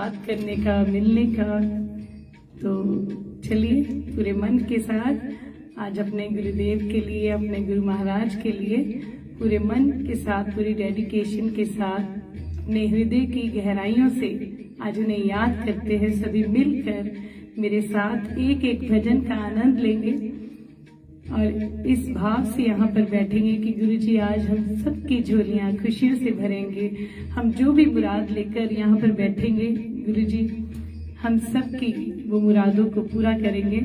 बात करने का, मिलने का। तो चलिए पूरे मन के साथ आज अपने गुरुदेव के लिए, अपने गुरु महाराज के लिए पूरे मन के साथ, पूरी डेडिकेशन के साथ, अपने हृदय की गहराइयों से आज उन्हें याद करते हैं। सभी मिलकर मेरे साथ एक एक भजन का आनंद लेंगे और इस भाव से यहाँ पर बैठेंगे कि गुरुजी आज हम सबकी झोलियाँ खुशियों से भरेंगे। हम जो भी मुराद लेकर यहाँ पर बैठेंगे, गुरुजी हम सबकी वो मुरादों को पूरा करेंगे।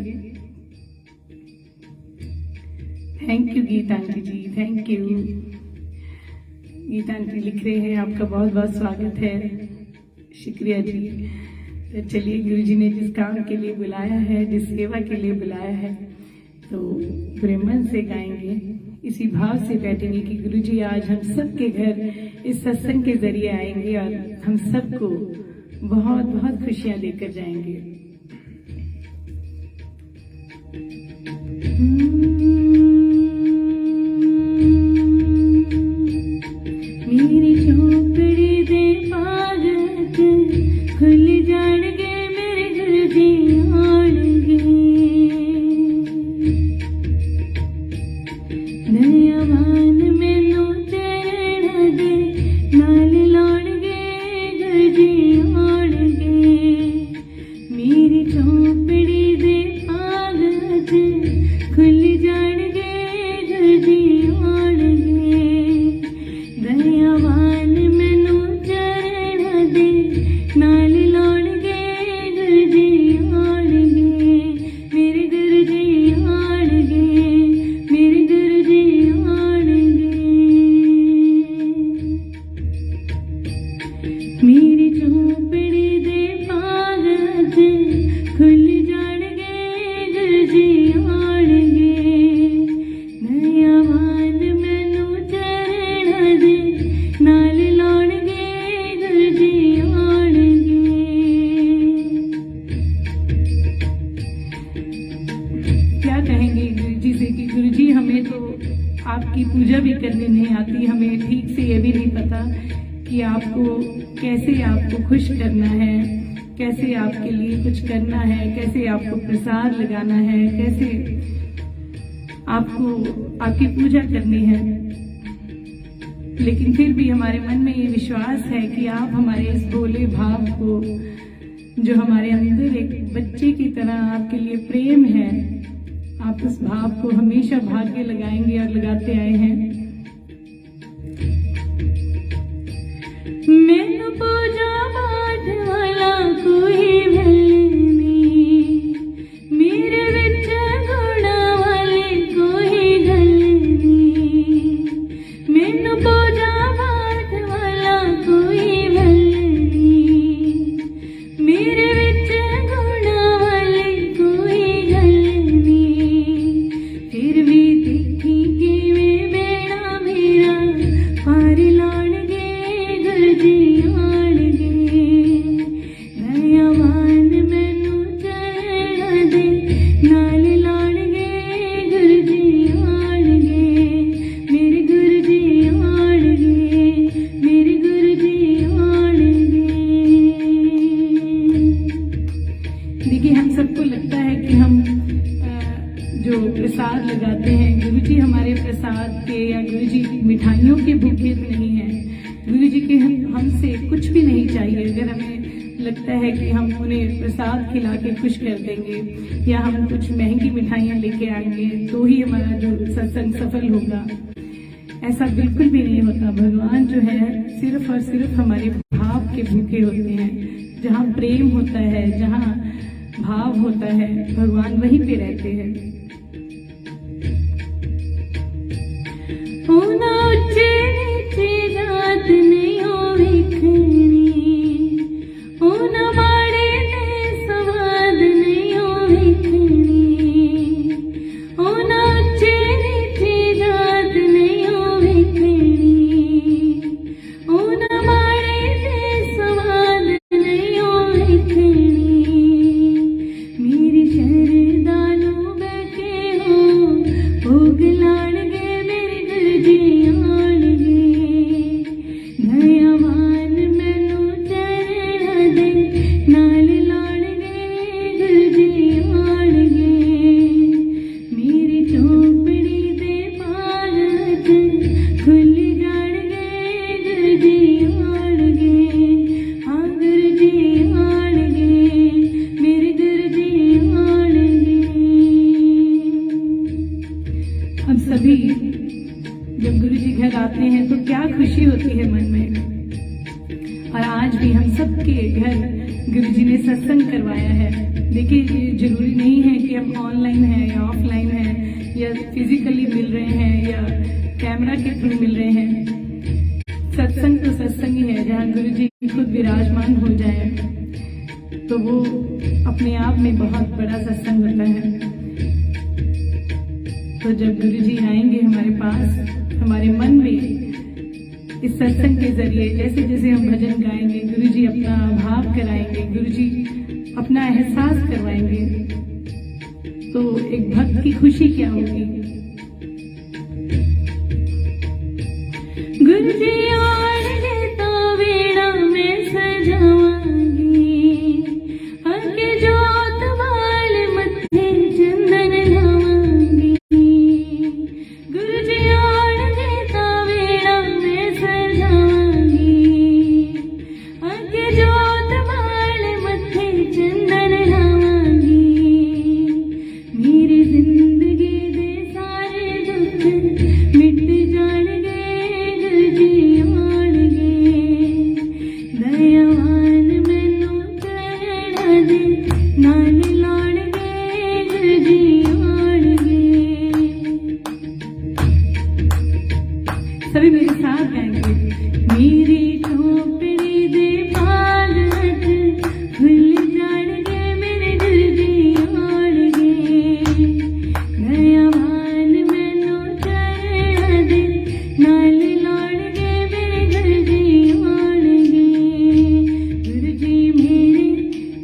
Thank you Geeta aunty ji, thank you. Geeta aunty लिख रहे हैं आपका बहुत बहुत स्वागत है, शुक्रिया जी। तो चलिए गुरुजी ने जिस काम के लिए बुलाया है, जिस सेवा के लिए बुलाया है, तो पूरे मन से गाएंगे, इसी भाव से बैठेंगे कि गुरुजी आज हम सबके घर इस सत्संग के जरिए आएंगे और हम सबको बहुत बहुत खुशियां लेकर जाएंगे। मेरी झोपड़ी दे पागत खुल जाणगे, मेरे गुरुजी आणगे। दयावान मैनू चरण दे नाल लाणगे, गुरुजी आणगे। मेरी झोपड़ी दे पागत खुल जाणगे, गुरुजी आणगे। दयावान मैनू चरण दे नाल लाणगे, गुरुजी आणगे। मेरे गुरुजी आणगे, मेरे गुरुजी आणगे। मेरी झोपड़ी दे पागत खुल जाणगे, गुरुजी आणगे। दयावान मैनू चरण दे नाल लाणगे, गुरुजी आणगे। क्या कहेंगे गुरुजी से कि गुरुजी हमें तो आपकी पूजा भी करनी नहीं आती, हमें ठीक से ये भी नहीं पता कि आपको कैसे आपको खुश करना है, कैसे आपके लिए कुछ करना है, कैसे आपको प्रसाद लगाना है, कैसे आपको आपकी पूजा करनी है। लेकिन फिर भी हमारे मन में ये विश्वास है कि आप हमारे इस भोले भाव को, जो हमारे अंदर एक बच्चे की तरह आपके लिए प्रेम है, आप उस भाव को हमेशा भाग्य लगाएंगे और लगाते आए हैं। मैनू पूजा पाठ वाला कोई भल नहीं, मेरे विच गुणा वाले कोई गल नहीं। मैनू पूजा पाठ वाला कोई भल नहीं, मेरे विच गुणा वाले कोई गल नहीं। फिर भी देखी किवें बेड़ा मेरा पार लाणगे, गुरुजी आणगे। दयावान मैनू चरण दे नाल लाणगे, गुरुजी आणगे। मेरे गुरुजी आणगे, मेरे गुरुजी आणगे। देखिए हम सबको लगता है कि हम जो प्रसाद लगाते हैं, गुरुजी हमारे प्रसाद के या गुरुजी मिठाइयों के भूखे तो नहीं है। गुरुजी के हमसे कुछ भी नहीं चाहिए। अगर हमें लगता है कि हम उन्हें प्रसाद खिला के खुश कर देंगे या हम कुछ महंगी मिठाइयाँ लेके आएंगे तो ही हमारा जो सत्संग सफल होगा, ऐसा बिल्कुल भी नहीं होता। भगवान जो है सिर्फ और सिर्फ हमारे भाव के भूखे होते हैं। जहाँ प्रेम होता है, जहाँ भाव होता है, भगवान वहीं पे रहते हैं। होना ऊंचे नीचे जात नहीं हो विखनी, होना माड़े ने स्वाद नहीं हो विखनी। होना ऊंचे नीचे जात नहीं हो विखनी, होना माड़े ने स्वाद नहीं हो विखनी। मेरी शरदा नू बैठे हो भोग लाणगे, मेरे गुरुजी आणगे। दयावान मैनू चरण दे गुरुजी ने सत्संग करवाया है। देखिए, ये जरूरी नहीं है कि हम ऑनलाइन हैं या ऑफलाइन हैं या फिजिकली मिल रहे हैं या कैमरा के थ्रू मिल रहे हैं। सत्संग तो सत्संग ही है, जहाँ गुरुजी खुद विराजमान हो जाए तो वो अपने आप में बहुत बड़ा सत्संग होता है। तो जब गुरुजी आएंगे हमारे पास, हमारे मन में इस सत्संग के जरिए जैसे जैसे हम भजन गाएंगे, गुरुजी अपना भाव कराएंगे, गुरुजी अपना एहसास करवाएंगे, तो एक भक्त की खुशी क्या होगी। गुरुजी आएंगे तो वीणा में सजावांगी, आके जोत वाल मत्थे चंदन लावांगी। गुरुजी आएंगे तो वीणा में सजावांगी, आके जोत वाल मत्थे चंदन लावांगी। मेरी जिंदगी दे सारे दुख मिट जाणगे, गुरुजी आणगे। दयावान मैनू चरणा दे नाल लाणगे, गुरुजी आणगे। सभी मेरे साथ गाएंगे। मेरी झोपड़ी दे बाग अज खुल जाणगे, मेरे गुरुजी आणगे। दयावान मैनू चरणा दे नाल लाणगे, मेरे गुरुजी आणगे। गुरुजी मेरे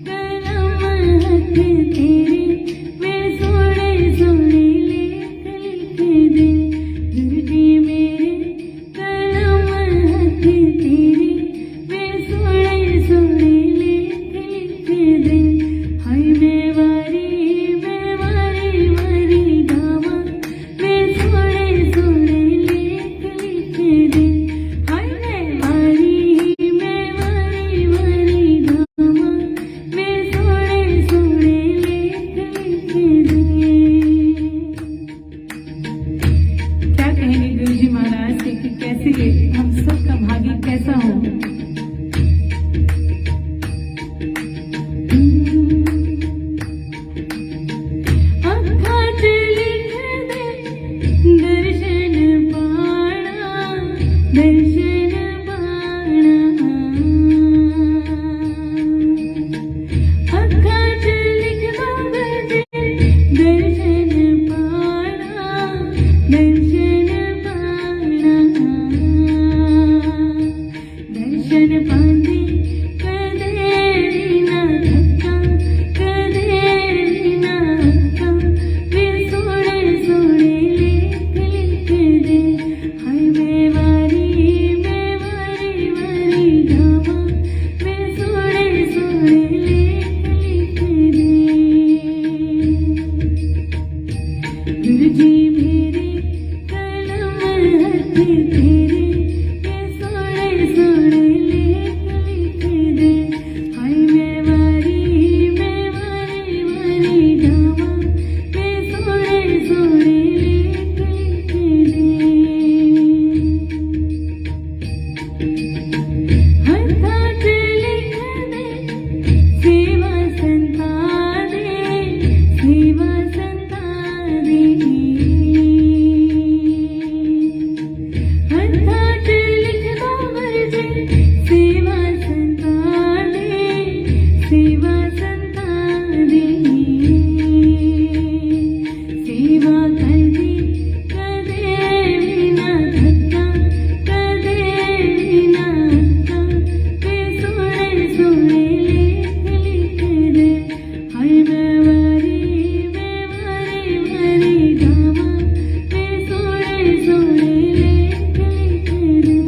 कलम हथ तेरे, वे सोहणे सोहणे लेख लिख दे। गुरुजी मेरे कलम हथ तेरे, वे सोहणे सोहणे लेख लिख दे। हाय मैं वारी वारी गावां, वे सोहणे सोहणे लेख लिख दे। हाय मैं वारी वारी गावां, वे सोहणे सोहणे लेख लिख दे। क्या कहेंगे गुरुजी महाराज से कि कैसे हम सबका भाग्य कैसा हो। अखा च लिख दे दर्शन पाना, दर्शन पाना। अखा च लिख दो गुरुजी दर्शन पाना, दर्शन पाना। दर्शन पांदे कदे भी ना थक्का, कदे भी ना अक्का, वे सोहणे सोहणे लेख लिख दे। हाय मैं वारी वारी गावां, वे सोहणे सोहणे लेख लिख दे। गुरुजी मेरे कलम हथ तेरे, वे सोहणे सोहणे लेख लिख दे। हाय मैं वारी वारी गावां, वे सोहणे सोहणे लेख लिख दे। हत्था च लिख दे सेवा संता दे, सेवा संता दे। हत्था च लिख दो गुरुजी सेवा संता दे, सेवा संता दे। सेवा कर दे कदे भी ना थक्का, कदे भी ना अक्का, वे सोहणे सोहणे लेख लिख दे। हाय मैं वारी वारी गावां, वे सोहणे सोहणे लेख लिख दे।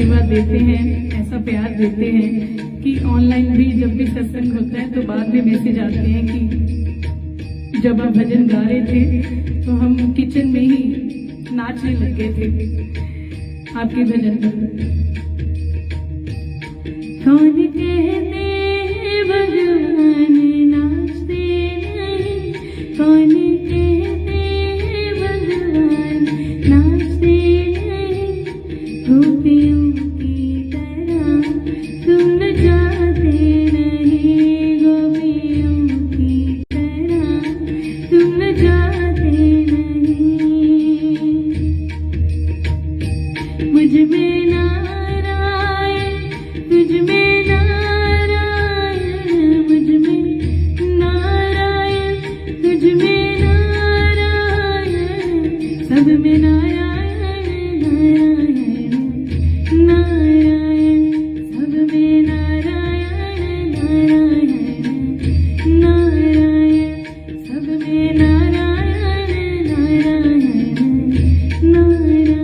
आशीर्वाद देते हैं, ऐसा प्यार देते हैं कि ऑनलाइन भी जब भी सत्संग होता है तो बाद में मैसेज आते हैं कि जब आप भजन गा रहे थे तो हम किचन में ही नाचने लग गए थे आपके भजन पर। कौन कहते भगवान नाचते नहीं, कौन कहते भगवान नाचते नहीं, गोपियों की तरह तुम जाते नहीं, गोपियों की तरह तुम जाते नहीं। मुझ में नारायण, तुझ में नारायण, मुझ में नारायण, तुझ में नारायण, सब में नारायण नारायण नारायण, सब में नारायण नारायण नारायण, सब में नारायण नारायण नारायण।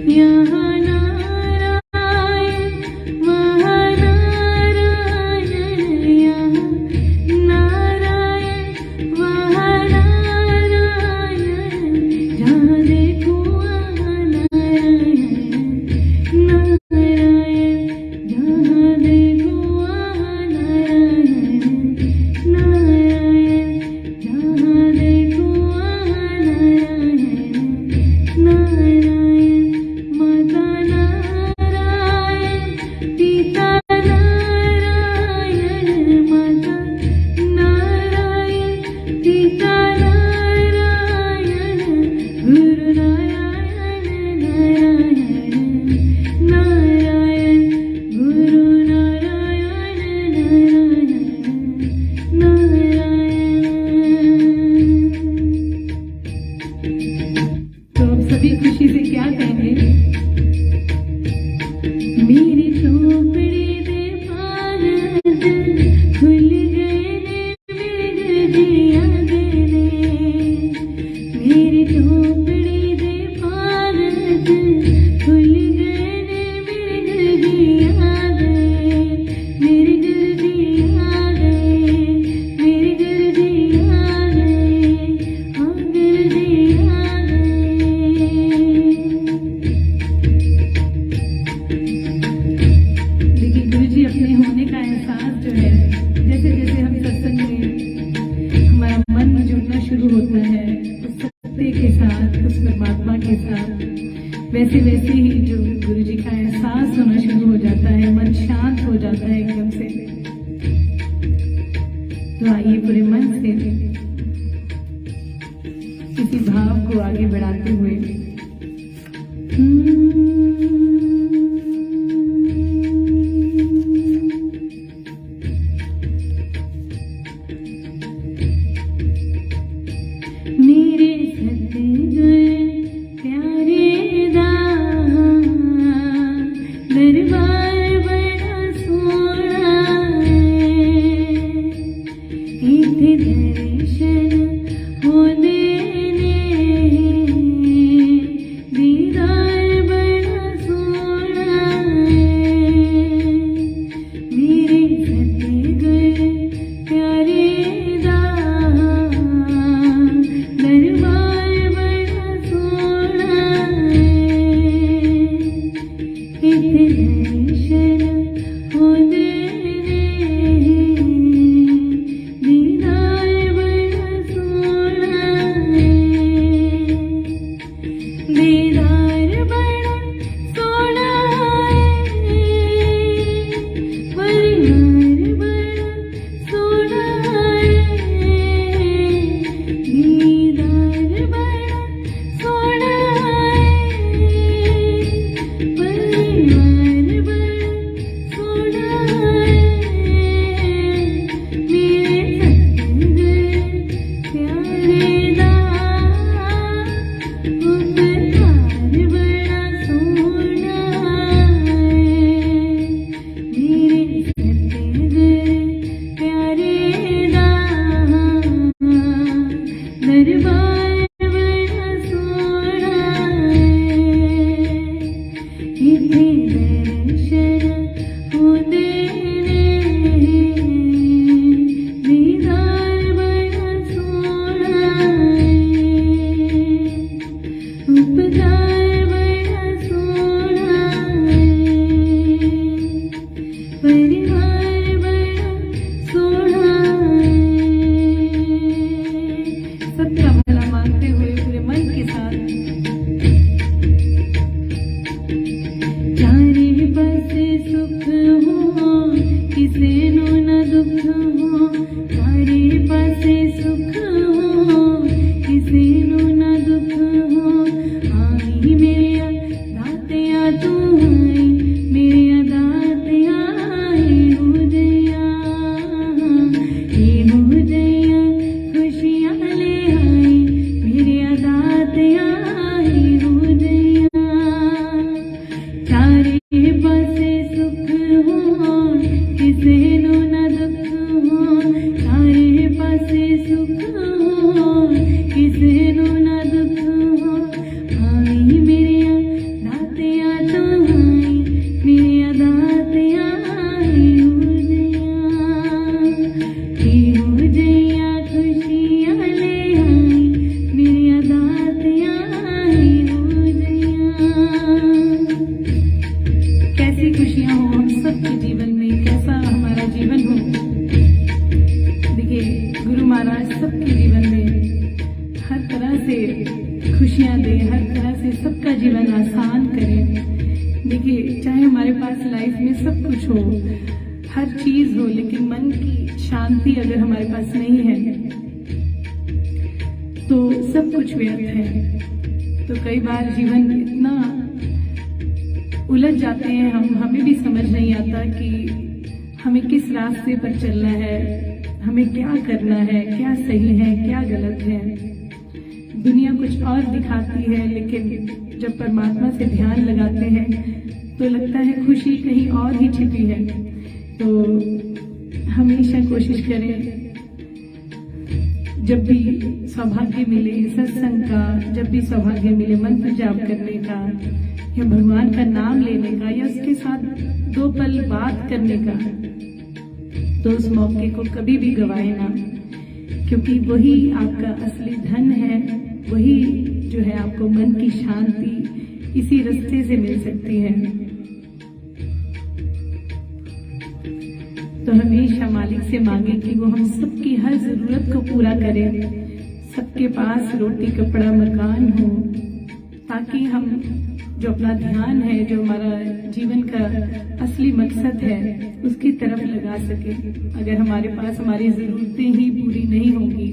यहाँ नारायण वहाँ नारायण, यहाँ नारायण वहाँ नारायण, जहाँ देखो वहाँ नारायण नारायण, जहाँ देखो वहाँ नारायण नारायण, जहाँ देखो वहाँ नारायण नारायण। माता नारायण, पिता नारायण, माता नारायण, पिता नारायण, गुरु नारायण नारायण नारायण, गुरु नारायण नारायण नारायण। तो अब सभी खुशी से क्या कहेंगे? मेरी झोपड़ी दे पारद खुल गए ने मृग जिया देने, मेरी झोपड़ी दे पारद खुल गए ने मृग जिया दे, मृग जिया दे, मृग जिया दे, आंगन जिया दे। देखिए गुरुजी अपने होने का एहसास जो है, जैसे जैसे हम सत्संग में हमारा मन जुड़ना शुरू होता है उस सत्य के साथ, उस परमात्मा के साथ, वैसे वैसे ही जो गुरुजी का एहसास होना शुरू हो जाता है, मन शांत हो जाता है एकदम से। तो आइए पूरे मन से किसी भाव को आगे बढ़ाते हुए मेरे सतगुर प्यारे दा दरबार बड़ा सोना है, इत्थे दर्शन होंदे ने सब कुछ हो, हर चीज हो, लेकिन मन की शांति अगर हमारे पास नहीं है तो सब कुछ व्यर्थ है। तो कई बार जीवन में इतना उलझ जाते हैं हमें भी समझ नहीं आता कि हमें किस रास्ते पर चलना है, हमें क्या करना है, क्या सही है, क्या गलत है। दुनिया कुछ और दिखाती है, लेकिन जब परमात्मा से ध्यान लगाते हैं तो लगता है खुशी कहीं और ही छिपी है। तो हमेशा कोशिश करें, जब भी सौभाग्य मिले सत्संग का, जब भी सौभाग्य मिले मंत्र जाप करने का या भगवान का नाम लेने का या उसके साथ 2 पल बात करने का, तो उस मौके को कभी भी गवाए ना, क्योंकि वही आपका असली धन है। वही जो है आपको मन की शांति इसी रास्ते से मिल सकती है। तो हमेशा मालिक से मांगे कि वो हम सबकी हर जरूरत को पूरा करे, सबके पास रोटी कपड़ा मकान हो, ताकि हम जो अपना ध्यान है, जो हमारा जीवन का असली मकसद है, उसकी तरफ लगा सके। अगर हमारे पास हमारी जरूरतें ही पूरी नहीं होंगी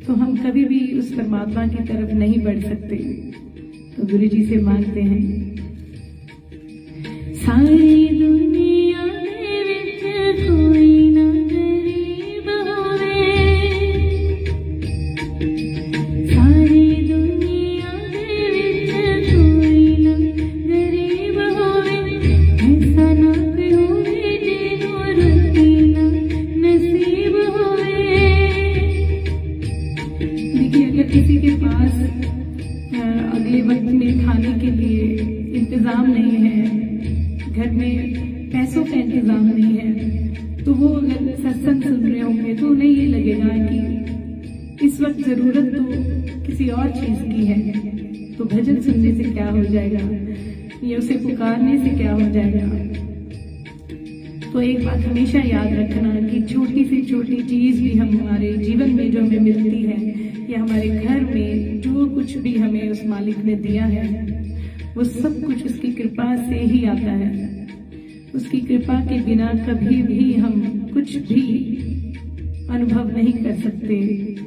तो हम कभी भी उस परमात्मा की तरफ नहीं बढ़ सकते। तो गुरु जी से मांगते हैं, सारी दुनिया कोई ना गरीब होवे, सारी दुनिया कोई ना गरीब होवे, ऐसा ना कोई होवे जिन्हों रोटी ना नसीब होवे। देखिए, अगर किसी के पास अगले वक्त में खाने के लिए इंतजाम नहीं है, घर में पैसों का इंतजाम नहीं है, तो वो अगर सत्संग सुन रहे होंगे तो उन्हें ये लगेगा कि इस वक्त जरूरत तो किसी और चीज की है, तो भजन सुनने से क्या हो जाएगा या उसे पुकारने से क्या हो जाएगा। तो एक बात हमेशा याद रखना कि छोटी से छोटी चीज भी हमारे जीवन में जो हमें मिलती है या हमारे घर में जो कुछ भी हमें उस मालिक ने दिया है, वो सब कुछ उसकी कृपा से ही आता है। उसकी कृपा के बिना कभी भी हम कुछ भी अनुभव नहीं कर सकते,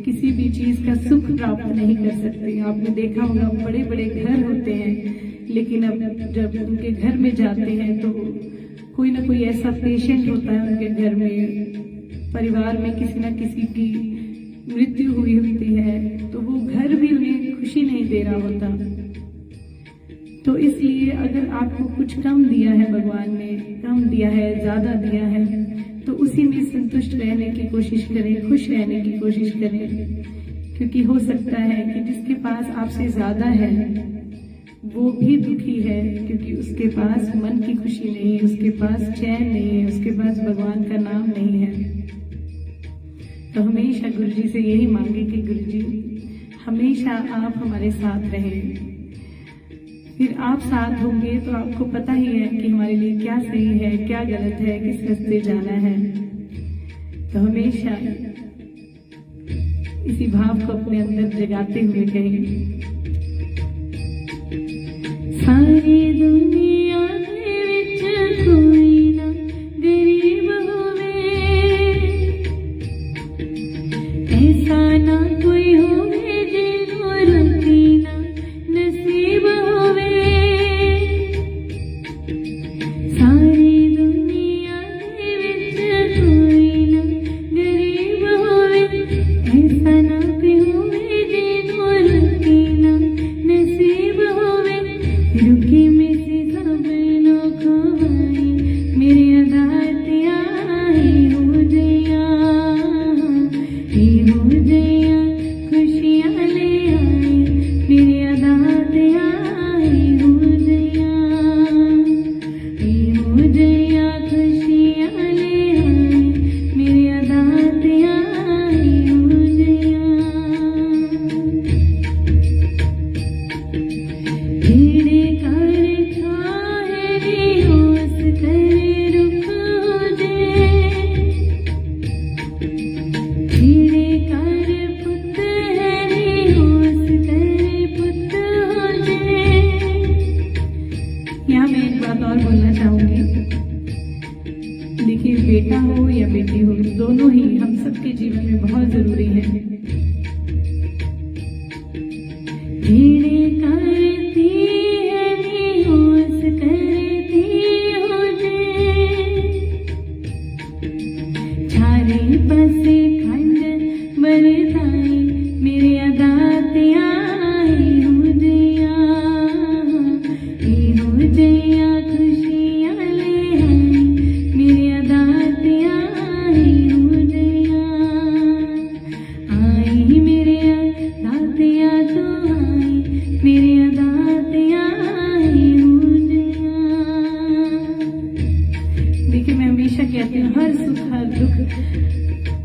किसी भी चीज का सुख प्राप्त नहीं कर सकते। आपने देखा होगा बड़े बड़े घर होते हैं, लेकिन अब जब उनके घर में जाते हैं तो कोई ना कोई ऐसा पेशेंट होता है उनके घर में, परिवार में किसी न किसी की मृत्यु हुई होती है, तो वो घर भी उन्हें खुशी नहीं दे रहा होता। तो इसलिए अगर आपको कुछ कम दिया है, भगवान ने कम दिया है, ज्यादा दिया है, तो उसी में संतुष्ट रहने की कोशिश करें, खुश रहने की कोशिश करें। क्योंकि हो सकता है कि जिसके पास आपसे ज्यादा है वो भी दुखी है, क्योंकि उसके पास मन की खुशी नहीं है, उसके पास चैन नहीं है, उसके पास भगवान का नाम नहीं है। तो हमेशा गुरु जी से यही मांगे कि गुरु जी हमेशा आप हमारे साथ रहें। फिर आप साथ होंगे तो आपको पता ही है कि हमारे लिए क्या सही है, क्या गलत है, किस रास्ते जाना है। तो हमेशा इसी भाव को अपने अंदर जगाते हुए कहें, सारी दुनिया विच कोई ना गरीब होवे, ऐसा ना कोई होवे जिन्हों रोटी ना नसीब होवे। सारी दुनिया विच कोई ना गरीब होवे, ऐसा ना कोई होवे जिन्हों रोटी ना नसीब होवे। रुके में से सब लोग खवाई, मेरे अदातिया ही हो जया, ही हो जया,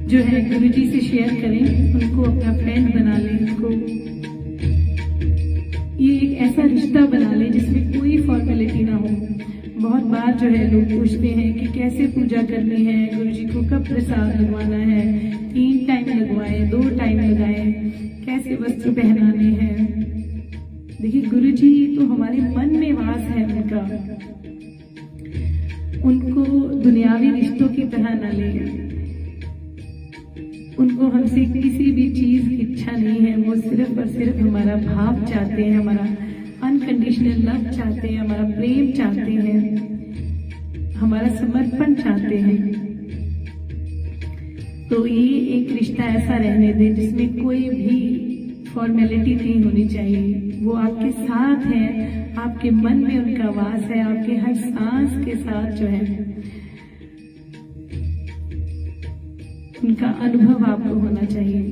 जो है गुरुजी से शेयर करें, उनको अपना फ्रेंड बना लें, उनको ये एक ऐसा रिश्ता बना लें जिसमें कोई फॉर्मेलिटी ना हो। बहुत बार जो है लोग पूछते हैं कि कैसे पूजा करनी है, गुरुजी को कब प्रसाद लगवाना है, 3 टाइम लगवाएं, 2 टाइम लगाएं, कैसे वस्त्र पहनाने हैं। देखिए गुरुजी तो हमारे मन में वास है उनका, उनको दुनियावी रिश्तों की तरह न लें। उनको हमसे किसी भी चीज की इच्छा नहीं है, वो सिर्फ और सिर्फ हमारा भाव चाहते हैं, हमारा अनकंडीशनल लव चाहते हैं, हमारा प्रेम चाहते हैं, हमारा समर्पण चाहते हैं। तो ये एक रिश्ता ऐसा रहने दें जिसमें कोई भी फॉर्मेलिटी नहीं होनी चाहिए। वो आपके साथ है, आपके मन में उनका वास है, आपके हर सांस के साथ जो है उनका अनुभव आपको होना चाहिए।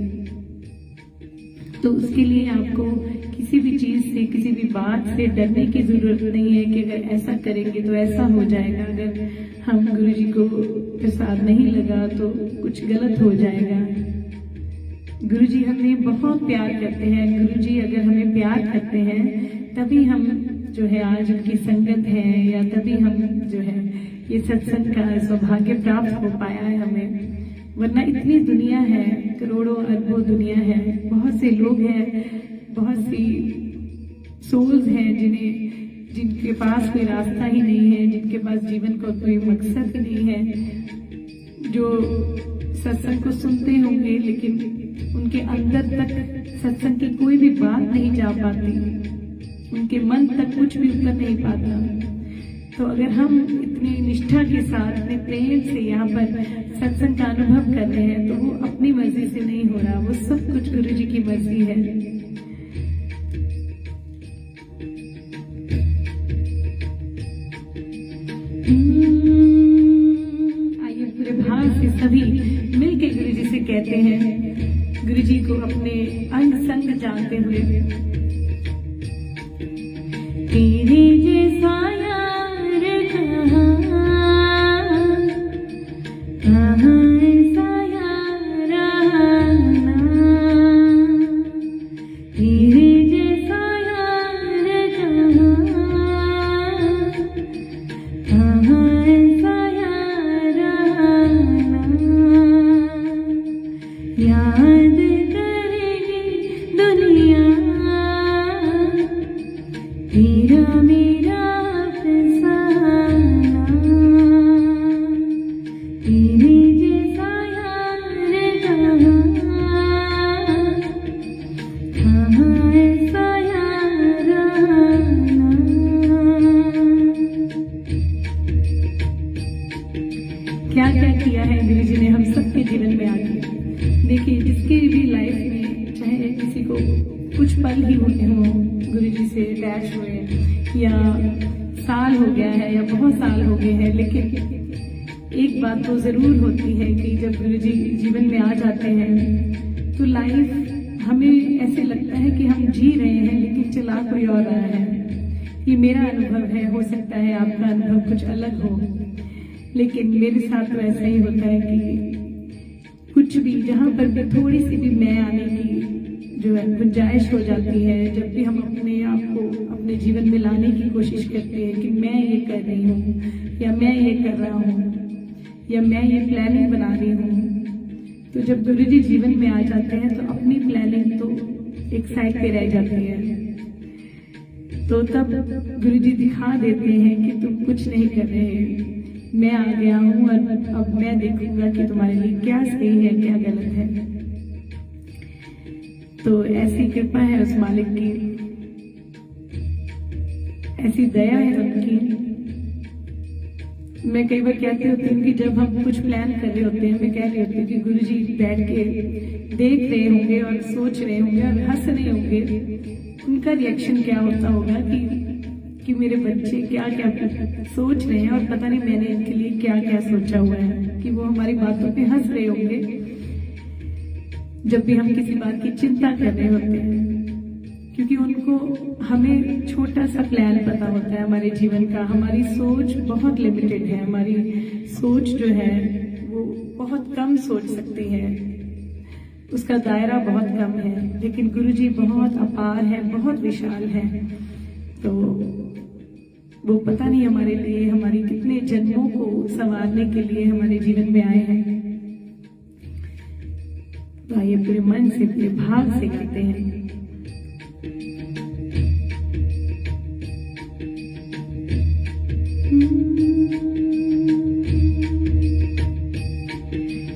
तो उसके लिए आपको किसी भी चीज से, किसी भी बात से डरने की जरूरत नहीं है कि अगर ऐसा करेंगे तो ऐसा हो जाएगा, अगर हम गुरुजी को प्रसाद नहीं लगा तो कुछ गलत हो जाएगा। गुरुजी हमें बहुत प्यार करते हैं। गुरुजी अगर हमें प्यार करते हैं तभी हम जो है आज उनकी संगत है, या तभी हम जो है ये सत्संग का सौभाग्य प्राप्त हो पाया है हमें। वरना इतनी दुनिया है, करोड़ों अरबों दुनिया है, बहुत से लोग हैं, बहुत सी सोल्स हैं जिनके पास कोई रास्ता ही नहीं है, जिनके पास जीवन का कोई मकसद ही नहीं है, जो सत्संग को सुनते होंगे लेकिन उनके अंदर तक सत्संग की कोई भी बात नहीं जा पाती, उनके मन तक कुछ भी उतर नहीं पाता। तो अगर हम इतनी निष्ठा के साथ, इतने प्रेम से यहाँ पर सत्संग का अनुभव कर रहे हैं तो वो अपनी मर्जी से नहीं हो रहा, वो सब कुछ गुरुजी की मर्जी है। आइए पूरे भाव से सभी मिलके गुरुजी से कहते हैं, गुरुजी को अपने अंग संग जानते हुए, तेरे जैसा क्या क्या किया है गुरुजी ने हम सबके जीवन में आके। देखिए जिसकी भी लाइफ में चाहे किसी को कुछ पल ही हुए हों गुरुजी से अटैच हुए, या साल हो गया है या बहुत साल हो गए हैं, लेकिन एक बात तो जरूर होती है कि जब गुरुजी जीवन में आ जाते हैं तो लाइफ हमें ऐसे लगता है कि हम जी रहे हैं लेकिन चला कोई और रहा है। ये मेरा अनुभव है, हो सकता है आपका अनुभव कुछ अलग हो, लेकिन मेरे साथ तो ऐसा ही होता है कि कुछ भी जहाँ पर भी थोड़ी सी भी मैं आने की जो है गुंजाइश हो जाती है, जब भी हम अपने आप को अपने जीवन में लाने की कोशिश करते हैं कि मैं ये कर रही हूँ, या मैं ये कर रहा हूँ, या मैं ये प्लानिंग बना रही हूँ, तो जब गुरुजी जीवन में आ जाते हैं तो अपनी प्लानिंग तो एक साइड पे रह जाती है। तो तब गुरुजी दिखा देते हैं कि तुम कुछ नहीं कर रहे, मैं आ गया हूँ और अब मैं देखूंगा कि तुम्हारे लिए क्या सही है क्या गलत है। तो ऐसी कृपा है उस मालिक की, ऐसी दया है उनकी। मैं कई बार कहती होती हूँ कि जब हम कुछ प्लान कर रहे होते हैं, मैं कह रही होती हूँ कि गुरुजी बैठ के देख रहे होंगे और सोच रहे होंगे और हंस रहे होंगे, उनका रिएक्शन क्या होता होगा कि मेरे बच्चे क्या क्या सोच रहे हैं और पता नहीं मैंने इनके लिए क्या क्या सोचा हुआ है, कि वो हमारी बातों पे हंस रहे होंगे जब भी हम किसी बात की चिंता कर रहे होते हैं, क्योंकि उनको हमें छोटा सा प्लान पता होता है हमारे जीवन का। हमारी सोच बहुत लिमिटेड है, हमारी सोच जो है वो बहुत कम सोच सकती है, उसका दायरा बहुत कम है, लेकिन गुरुजी बहुत अपार है, बहुत विशाल है। तो वो पता नहीं हमारे लिए, हमारी कितने जन्मों को संवारने के लिए हमारे जीवन में आए हैं। तो आइए पूरे मन से, पूरे भाव से कहते हैं,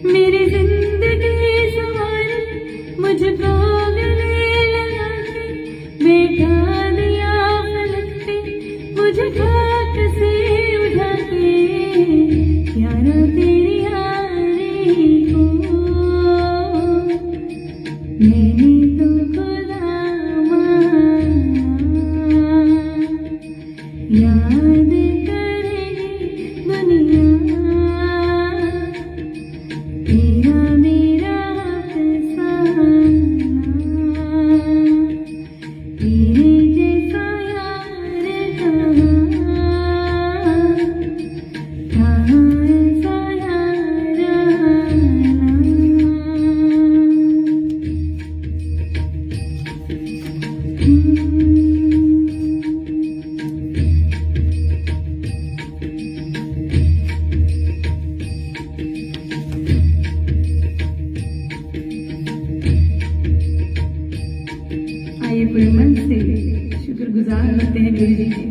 मेरी जिंदगी सवार मुझको गले लगा के बैठा दिया पलक पे, मुझे खाक से उठा के प्यारा तेरी यारी को मैंने तो खुदा माना, याद करेगी दुनिया तेरा मेरा अफसाना, तेरे जैसा यार कहाँ ऐसा यार आना। आइए पूरे मन से शुक्रगुजार होते हैं गुरु जी के।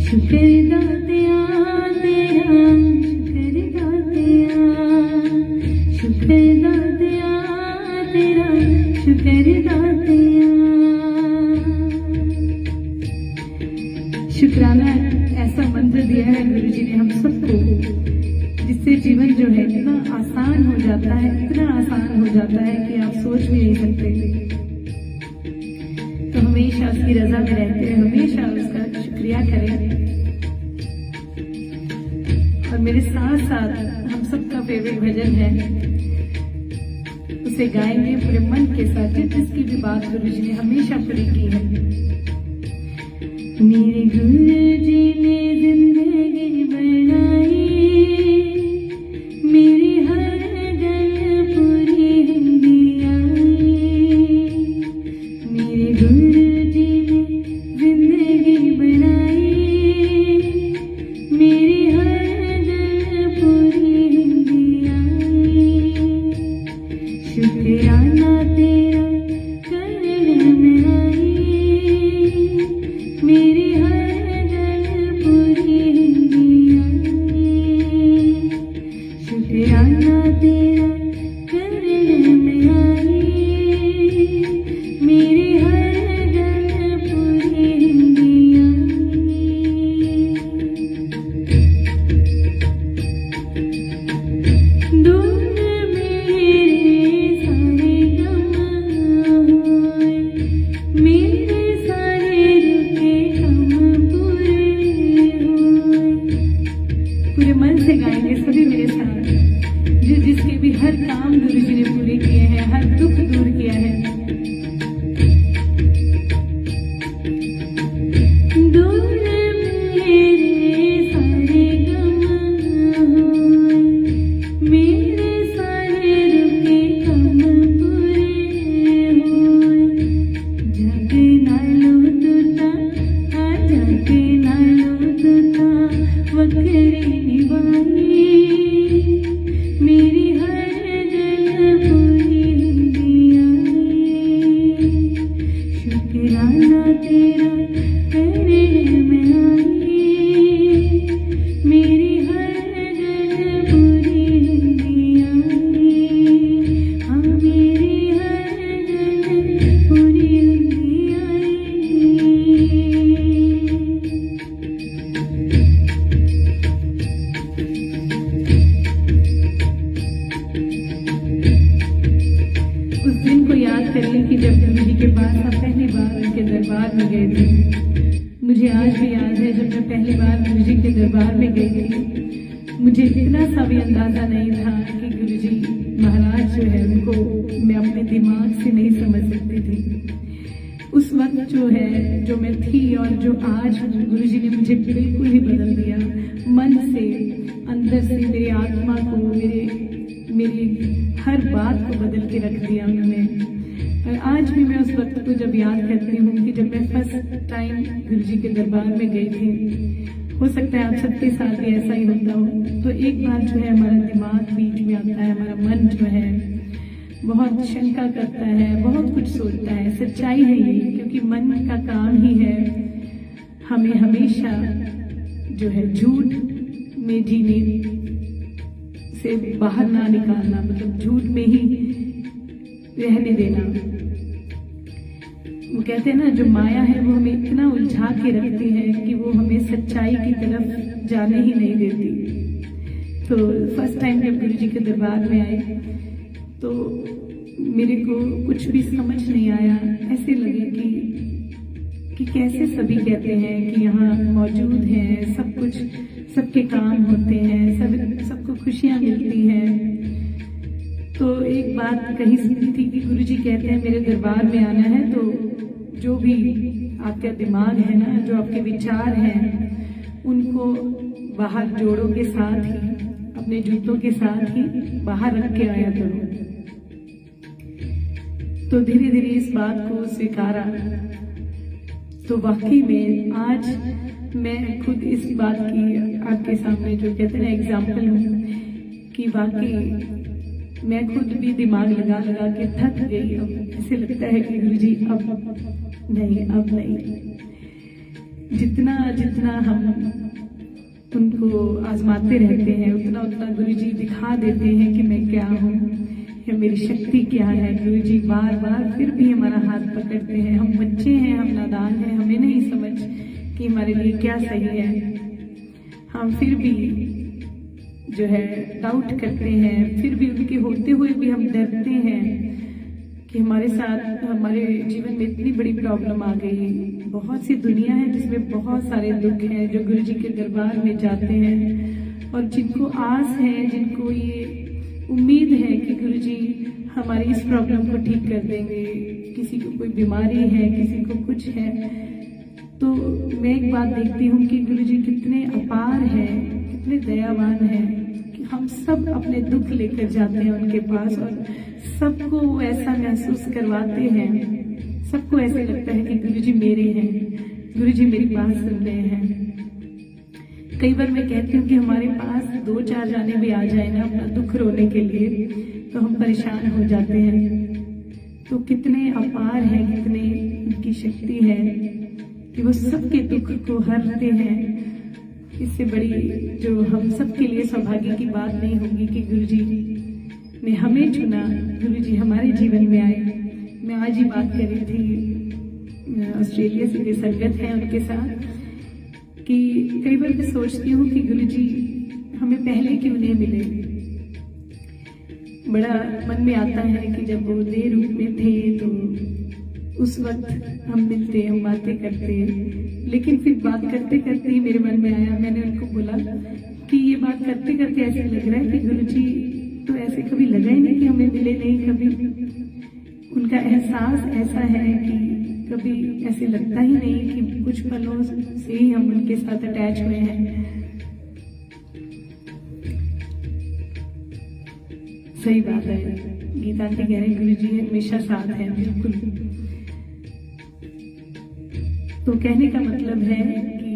शुक्रदातिया तेरा, शुक्रदातिया, शुक्रदातिया तेरा, शुक्रदातिया। शुक्राना ऐसा मंत्र दिया है गुरु जी ने हम सबको, जिससे जीवन जो है इतना आसान हो जाता है, इतना आसान हो जाता है कि आप सोच भी नहीं सकते। तो हमेशा उसकी रजा में रहते हुए हमेशा उसका शुक्रिया करें। और मेरे साथ साथ हम सबका फेवरेट भजन है, उसे गाएंगे पूरे मन के साथ, जिसकी भी बात गुरु जी ने हमेशा पूरी की है। मेरे गुरु जी ने जिंदगी बनाई, मेरी हर गल पूरी हुंदी आई। मेरे गुरु जी ने जिंदगी बनाई, मेरी हर गल पूरी हुंदी आई। शुक्राना तेरा करने में आई, मेरी हर गल पूरी हुंदी आई। शुक्राना तेरा करने में आई, मेरी हर गल पूरी हुंदी आई। दूर मेरे सारे गम होए, मेरे सारे रुके गम पूरे होए। पूरे मन से गाएंगे सभी मेरे साथ, जिसके भी हर काम गुरु जी ने पूरे किए हैं, हर दुख दूर किया है। दूर मेरे सारे गम होए, मेरे सारे रुके गम पूरे होए। जग नालो तुता, जग नालो तुता वखरी निभाई, मेरी हर गल पूरी हुंदी आई। शुक्राना तेरा करने में आई, मेरी हर गल पूरी हुंदी आई। हाँ मेरी हर गल पूरी हुंदी आई। उस दिन को याद करिए कि जब गुरु जी के पास आप पहली बार उनके दरबार में गए थे। मुझे आज भी याद है, जब मैं पहली बार गुरु जी के दरबार में गई थी, मुझे इतना सा भी अंदाजा नहीं था कि गुरु जी महाराज जो है उनको मैं अपने दिमाग से नहीं समझ सकती थी। उस वक्त जो है, जो मैं थी और जो आज हूँ, गुरुजी ने मुझे बिल्कुल ही बदल दिया। मन से, अंदर से, मेरी आत्मा को, मेरी हर बात को बदल के रख दिया उन्होंने। और आज भी मैं उस वक्त को जब याद करती हूँ कि जब मैं फर्स्ट टाइम गुरुजी के दरबार में गई थी, हो सकता है आप सबके साथ भी ऐसा ही होता हो, तो एक बार जो है हमारा दिमाग बीच में आता है, हमारा मन जो है बहुत शंका करता है, बहुत कुछ सोचता है। सच्चाई है ये, क्योंकि मन का काम ही है हमें हमेशा जो है झूठ में जीने से बाहर ना निकालना, मतलब झूठ में ही रहने देना। वो कहते हैं ना, जो माया है वो हमें इतना उलझा के रखती है कि वो हमें सच्चाई की तरफ जाने ही नहीं देती। तो फर्स्ट टाइम जब गुरुजी के दरबार में आए तो मेरे को कुछ भी समझ नहीं आया। ऐसे लगे कि कैसे सभी कहते हैं कि यहाँ मौजूद हैं, सब कुछ, सबके काम होते हैं, सबको खुशियाँ मिलती हैं। तो एक बात कही सुनी थी कि गुरुजी कहते हैं मेरे दरबार में आना है तो जो भी आपका दिमाग है ना, जो आपके विचार हैं, उनको बाहर जोड़ों के साथ ही, अपने जूतों के साथ ही बाहर रख के आया करो। तो धीरे धीरे इस बात को स्वीकारा। तो वाकई में आज मैं खुद इस बात की आपके सामने जो कहते हैं ना एग्जाम्पल हूँ कि वाकई मैं खुद भी दिमाग लगा लगा के थक गई। अब ऐसे लगता है कि गुरुजी अब नहीं। जितना जितना हम उनको आजमाते रहते हैं, उतना उतना गुरुजी दिखा देते हैं कि मैं क्या हूँ, या मेरी शक्ति क्या है। गुरुजी बार बार फिर भी हमारा हाथ पकड़ते हैं। हम बच्चे हैं, हम नादान हैं, हमें नहीं समझ कि हमारे लिए क्या सही है। हम फिर भी जो है डाउट करते हैं, फिर भी उनके होते हुए भी हम डरते हैं कि हमारे साथ, हमारे जीवन में इतनी बड़ी प्रॉब्लम आ गई। बहुत सी दुनिया है जिसमें बहुत सारे दुख हैं, जो गुरुजी के दरबार में जाते हैं और जिनको आस है, जिनको ये उम्मीद है कि गुरुजी हमारी इस प्रॉब्लम को ठीक कर देंगे। किसी को कोई बीमारी है, किसी को कुछ है, तो मैं एक बात देखती हूँ कि गुरुजी कितने अपार हैं, कितने दयावान हैं कि हम सब अपने दुख लेकर जाते हैं उनके पास और सबको ऐसा महसूस करवाते हैं। सबको ऐसे लगता है कि गुरुजी मेरे हैं, गुरुजी मेरी बात सुन रहे हैं। कई बार मैं कहती हूँ कि हमारे पास 2-4 जाने भी आ जाए ना अपना दुख रोने के लिए, तो हम परेशान हो जाते हैं। तो कितने अपार हैं, कितने उनकी शक्ति है कि वो सबके दुख को हरते हैं। इससे बड़ी जो हम सबके लिए सौभाग्य की बात नहीं होगी कि गुरुजी ने हमें चुना, गुरुजी हमारे जीवन में आए। मैं आज ही बात कर रही थी ऑस्ट्रेलिया से जो संगत है उनके साथ कि कई बार मैं सोचती हूँ कि गुरुजी हमें पहले क्यों नहीं मिले। बड़ा मन में आता है कि जब वो देह रूप में थे तो उस वक्त हम मिलते, हम बातें करते। लेकिन फिर बात करते करते ही मेरे मन में आया, मैंने उनको बोला कि ये बात करते करते ऐसे लग रहा है कि गुरुजी तो ऐसे कभी लगा ही नहीं कि हमें मिले नहीं कभी। उनका एहसास ऐसा है कि कभी ऐसे लगता ही नहीं कि कुछ पलों से ही हम उनके साथ अटैच हुए हैं। सही बात है, गीता के कह रहे गुरुजी हमेशा साथ हैं, बिल्कुल। तो कहने का मतलब है कि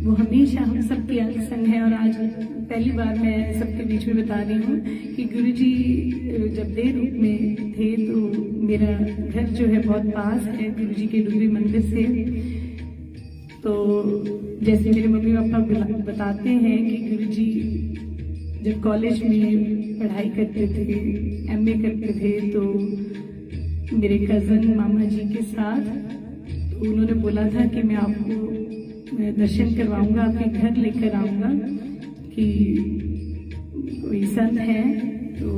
वो हमेशा हम सबके अंग संग है। और आज पहली बार मैं सबके बीच में बता रही हूँ कि गुरुजी जब देह रूप में थे तो मेरा घर जो है बहुत पास है गुरुजी के डुगरी मंदिर से। तो जैसे मेरे मम्मी पापा बताते हैं कि गुरुजी जब कॉलेज में पढ़ाई करते थे, एमए करते थे, तो मेरे कज़न मामा जी के साथ तो उन्होंने बोला था कि मैं आपको दर्शन करवाऊंगा, आपके घर लेकर आऊंगा कि कोई संत है तो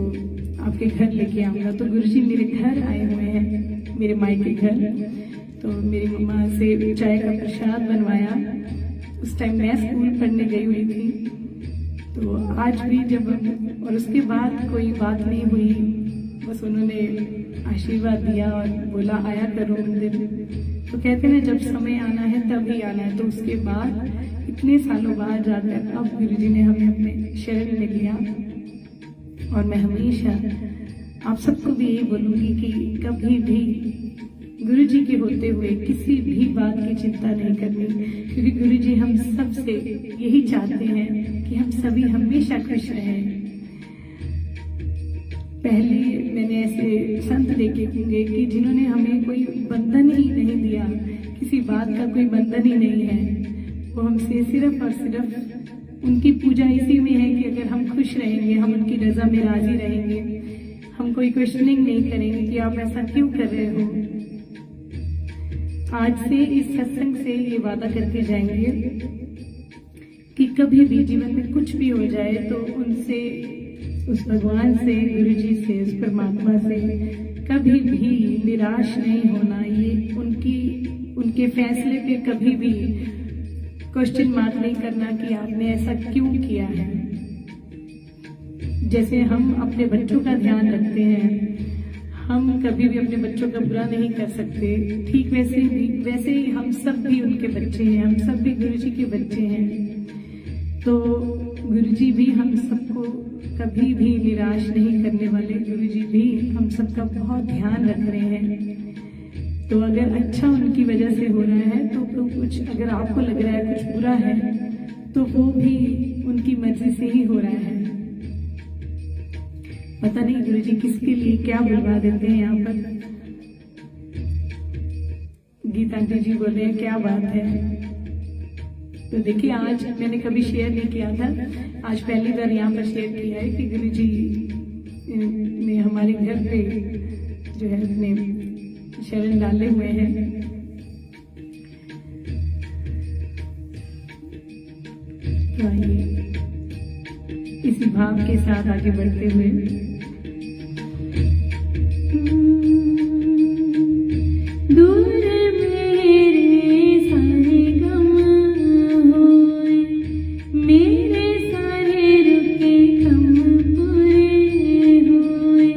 आपके घर लेके आऊंगा। तो गुरुजी मेरे घर आए हुए हैं, मेरे मायके घर। तो मेरी मम्मा से चाय का प्रसाद बनवाया। उस टाइम मैं स्कूल पढ़ने गई हुई थी। तो आज भी जब, और उसके बाद कोई बात नहीं हुई, बस उन्होंने आशीर्वाद दिया और बोला आया करो मंदिर। तो कहते हैं जब समय आना है तब ही आना है। तो उसके बाद इतने सालों बाद जाकर अब गुरुजी ने हमें अपने शरण में लिया। और मैं हमेशा आप सबको भी यही बोलूंगी कि कभी भी गुरुजी के होते हुए किसी भी बात की चिंता नहीं करनी, क्योंकि गुरुजी हम सब से यही चाहते हैं कि हम सभी हमेशा खुश रहें। पहले मैंने ऐसे संत देखे होंगे कि जिन्होंने हमें कोई बंधन ही नहीं दिया, किसी बात का कोई बंधन ही नहीं है। वो हमसे सिर्फ और सिर्फ उनकी पूजा इसी में है कि अगर हम खुश रहेंगे, हम उनकी रजा में राजी रहेंगे, हम कोई क्वेश्चनिंग नहीं करेंगे कि आप ऐसा क्यों कर रहे हो। आज से इस सत्संग से ये वादा करके जाएंगे कि कभी भी जीवन में कुछ भी हो जाए तो उनसे, उस भगवान से, गुरुजी से, उस परमात्मा से कभी भी निराश नहीं होना। ये उनके फैसले पे कभी भी क्वेश्चन मार्क नहीं करना कि आपने ऐसा क्यों किया है। जैसे हम अपने बच्चों का ध्यान रखते हैं, हम कभी भी अपने बच्चों का बुरा नहीं कर सकते, ठीक वैसे ही हम सब भी उनके बच्चे हैं, हम सब भी गुरुजी के बच्चे हैं। तो गुरुजी भी हम सबको कभी भी निराश नहीं करने वाले, गुरुजी भी हम सबका बहुत ध्यान रख रहे हैं। तो अगर अच्छा उनकी वजह से हो रहा है तो कुछ, अगर आपको लग रहा है कुछ बुरा है तो वो भी उनकी मर्जी से ही हो रहा है। पता नहीं गुरुजी किसके लिए क्या बुलवा देते हैं। यहाँ पर गीता आंटी जी बोल रहे हैं क्या बात है। तो देखिए आज मैंने कभी शेयर नहीं किया था, आज पहली बार यहाँ पर शेयर किया है कि गुरुजी ने हमारे घर पे जो है अपने शरण डाले हुए हैं। तो आइए इसी भाव के साथ आगे बढ़ते हुए दूर मेरे सारे गम होए, मेरे सारे रुके गम पूरे होए,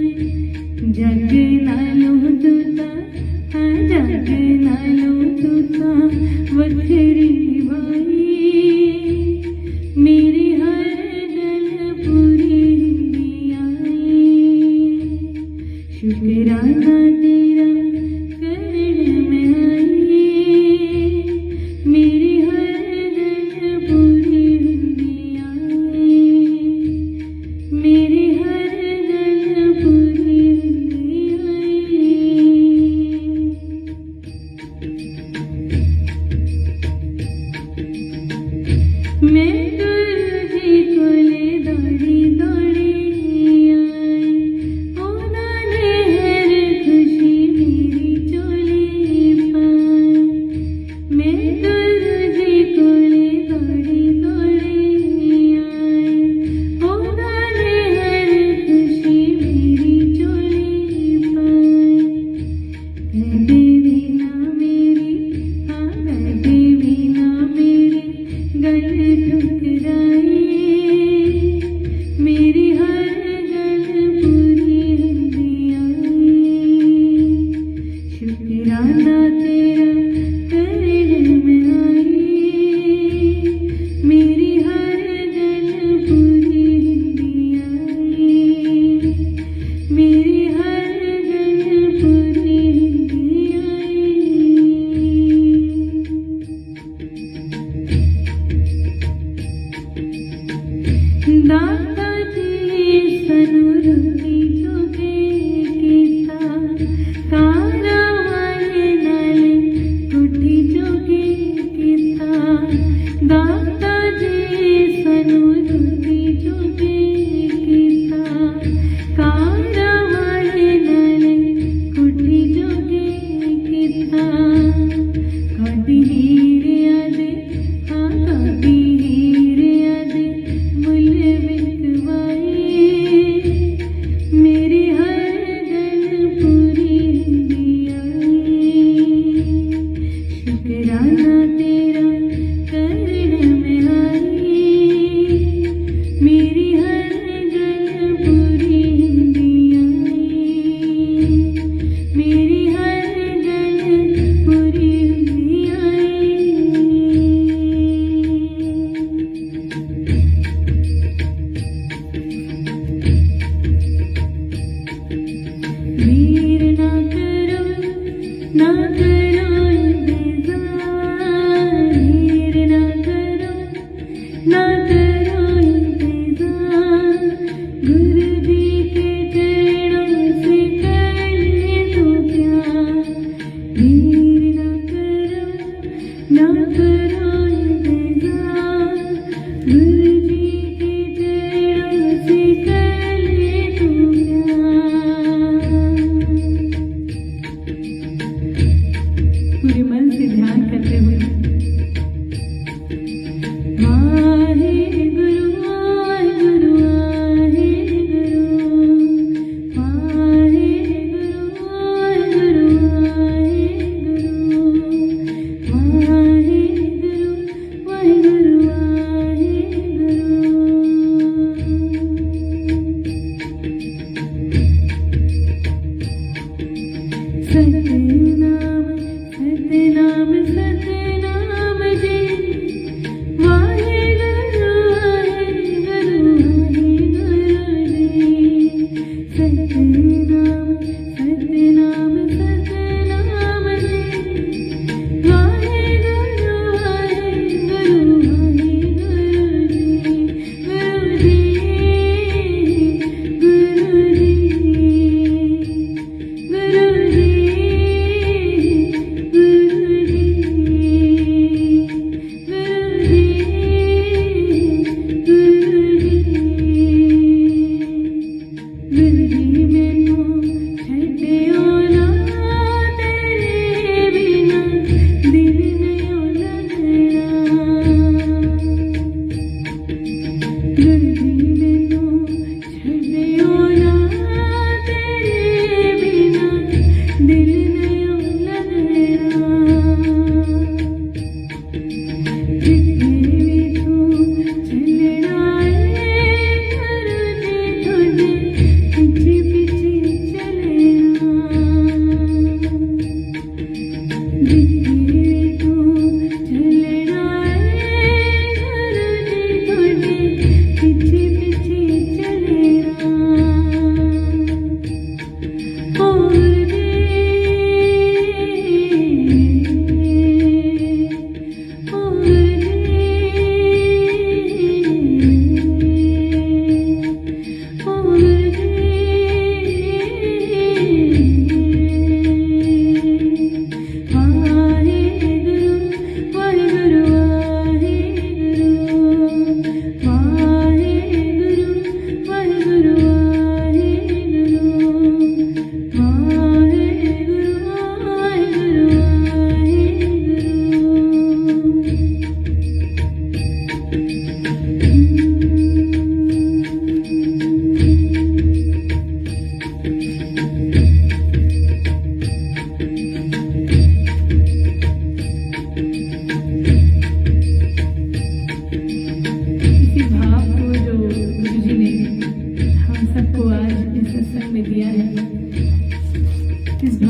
जग नालो दूता, हाँ जग नालो दूता वखरी भाई, मेरी हर गल पूरी हुंदी आई।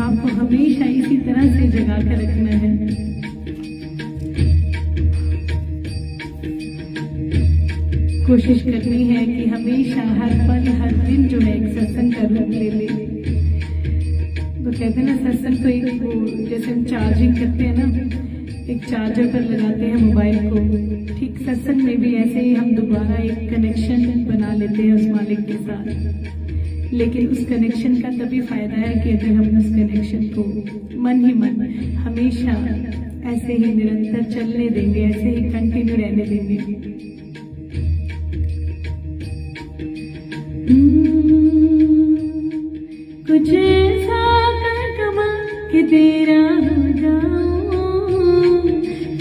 आपको हमेशा इसी तरह से जगा कर रखना है। कोशिश करनी है कि हमेशा हर पल हर दिन जो है एक सत्संग का रूप ले ले। तो कहते हैं ना, सत्संग तो एक वो जैसे हम चार्जिंग करते हैं ना, एक चार्जर पर लगाते हैं मोबाइल को, ठीक सत्संग में भी ऐसे ही हम दोबारा एक कनेक्शन बना लेते हैं उस मालिक के साथ। लेकिन उस कनेक्शन का तभी फायदा है कि अगर हम उस कनेक्शन को मन ही मन हमेशा ऐसे ही निरंतर चलने देंगे, ऐसे ही कंटिन्यू रहने देंगे। कुछ ऐसा कर कमा कि तेरा हो जाऊं,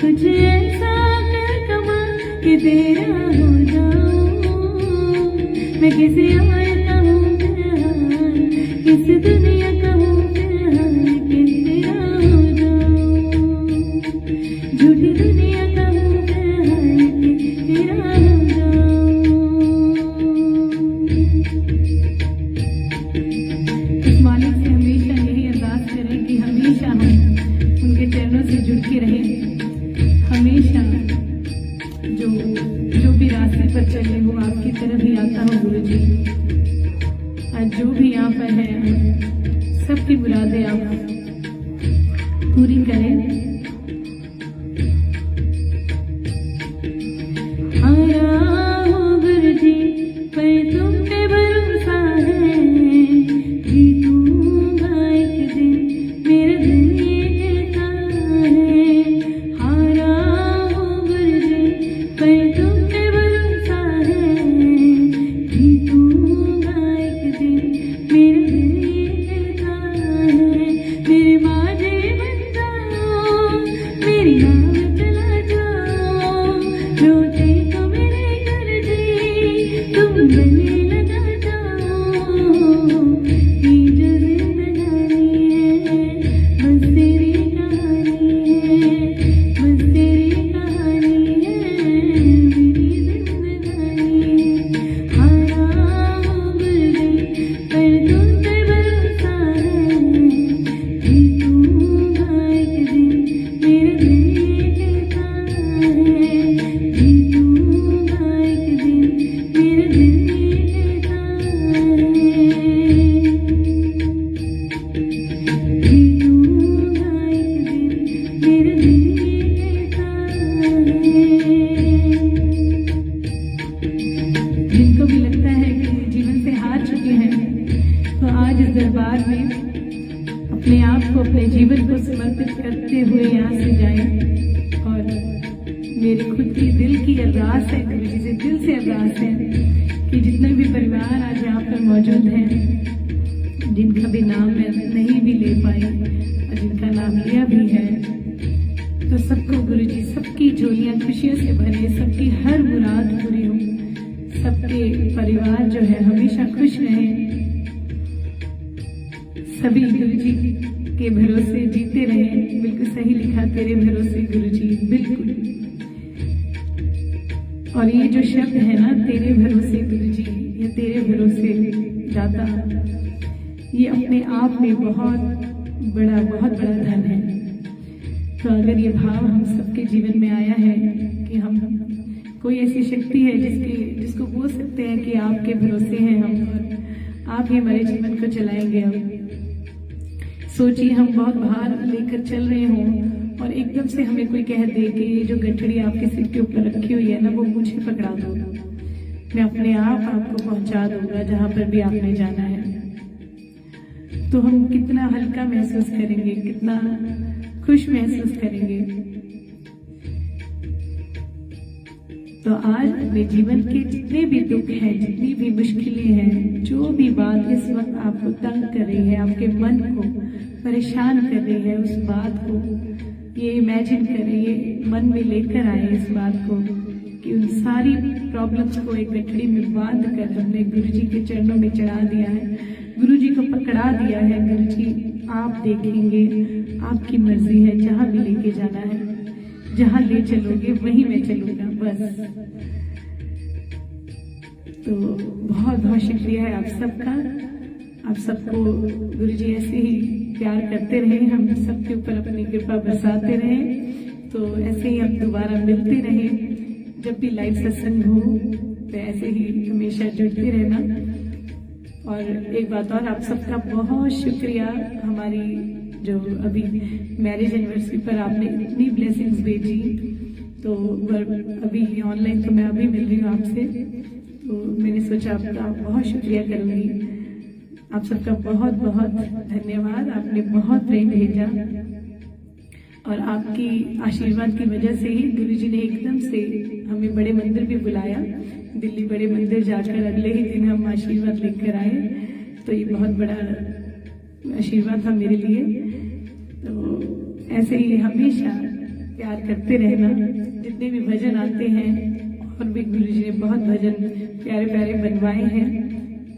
कुछ ऐसा कर कमा कि तेरा हो जाऊं। मैं किसी और का हूँ फिलहाल, किसी दुनिया का हूँ फिलहाल कि तेरा हो जाऊं। झूठी दुनिया का हूँ फिलहाल कि तेरा हो जाऊं। इस मालिक से हमेशा यही अरदास करें कि हमेशा हम उनके चरणों से जुड़ के रहें। हमेशा जो भी रास्ते पर चले वो आपकी तरफ ही आता हो गुरु जी। आज जो भी यहाँ पर है सबकी मुरादें आप पूरी करें। गुरु जी पर तुम पे भरोसा है, जीतूंगा एक दिन मेरा दिल ये कहता है। हारा हूँ गुरु जी पर तुम पे भरोसा है, जीतूंगा एक दिन मेरा दिल ये कहता है। मेरे माझे बन जाओ, मेरी नाव चला जाओ, रोते तो मेरे गुरु जी तुम गले लगा जाओ। ये जो जिंदगानी है बस तेरी कहानी है, बस तेरी कहानी है मेरी जिंदगानी। हारा हूँ गुरु जी पर तुम पे भरोसा है, जीतूंगा एक दिन मेरा दिल ये कहता है। जीतूंगा एक दिन मेरा दिल ये कहता है। जीतूंगा एक दिन मेरा दिल ये कहता है। जिनको भी लगता है कि जीवन से हार चुके हैं, तो आज इस दरबार में अपने आप को, अपने जीवन को समर्पित करते हुए यहाँ से जाएं। और मेरी खुद की दिल की अरदास है, गुरु जी से दिल से अरदास है कि जितने भी परिवार आज यहाँ पर मौजूद हैं, जिनका भी नाम मैं नहीं भी ले पाई और जिनका नाम लिया भी है, तो सबको गुरु जी सबकी झोलियाँ खुशियों से भरे, सबकी हर मुराद पूरी हो, सबके परिवार जो है हमेशा खुश रहें। सभी गुरु जी के भरोसे जीते रहें। बिल्कुल सही लिखा, तेरे भरोसे गुरु जी, बिल्कुल। और ये जो शब्द है ना, तेरे भरोसे गुरु जी या तेरे भरोसे दाता, ये अपने आप में बहुत बड़ा धन है। तो अगर ये भाव हम सबके जीवन में आया है कि हम कोई ऐसी शक्ति है जिसको बोल सकते हैं कि आपके भरोसे हैं हम, और आप ही हमारे जीवन को चलाएंगे। अब सोचिए हम बहुत भार लेकर चल रहे हों और एकदम से हमें कोई कह दे कि ये जो गठड़ी आपके सिर के ऊपर रखी हुई है ना, वो मुझे पकड़ा दो, मैं अपने आप आपको पहुंचा दूंगा जहां पर भी आपने जाना है। तो हम कितना हल्का महसूस करेंगे, कितना खुश महसूस करेंगे। तो आज अपने जीवन के जितने भी दुख हैं, जितनी भी मुश्किलें हैं, जो भी बात इस वक्त आपको तंग कर रही है, आपके मन को परेशान कर रही है, उस बात को ये इमेजिन करिए, मन में लेकर आए इस बात को कि उन सारी प्रॉब्लम्स को एक गठड़ी में बांध कर हमने गुरु जी के चरणों में चढ़ा दिया है, गुरु जी को पकड़ा दिया है। गुरु जी आप देखेंगे, आपकी मर्जी है, जहाँ भी लेके जाना है, जहाँ ले चलोगे वहीं मैं चलूंगा बस। तो बहुत बहुत शुक्रिया है आप सबका। आप सबको गुरु जी ऐसे ही प्यार करते रहें, हम सबके ऊपर अपनी कृपा बरसाते रहें। तो ऐसे ही हम दोबारा मिलते रहें, जब भी लाइव सत्संग हो तो ऐसे ही हमेशा जुड़ते रहना। और एक बात और, आप सबका बहुत शुक्रिया, हमारी जो अभी मैरिज एनिवर्सरी पर आपने इतनी ब्लेसिंग्स भेजी। तो अभी ऑनलाइन तो मैं अभी मिल रही हूँ आपसे, तो मैंने सोचा आपका बहुत शुक्रिया करूँगी। आप सबका बहुत बहुत धन्यवाद, आपने बहुत प्रेम भेजा और आपकी आशीर्वाद की वजह से ही गुरुजी ने एकदम से हमें बड़े मंदिर भी बुलाया। दिल्ली बड़े मंदिर जाकर अगले ही दिन हम आशीर्वाद लेकर आए, तो ये बहुत बड़ा आशीर्वाद था मेरे लिए। तो ऐसे ही हमेशा प्यार करते रहना, जितने भी भजन आते हैं और भी गुरुजी ने बहुत भजन प्यारे प्यारे बनवाए हैं,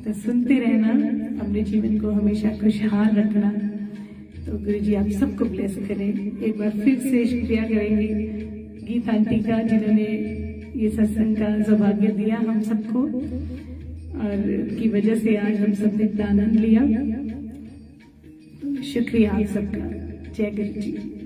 तो सुनते रहना, अपने जीवन को हमेशा खुशहाल रखना। तो गुरुजी आप सबको ब्लेस करें। एक बार फिर से शुक्रिया करेंगे गीता आंटी का, जिन्होंने ये सत्संग का सौभाग्य दिया हम सबको और की वजह से आज हम सबने इतना आनंद लिया। शुक्रिया आप सबका। जय गुरु जी।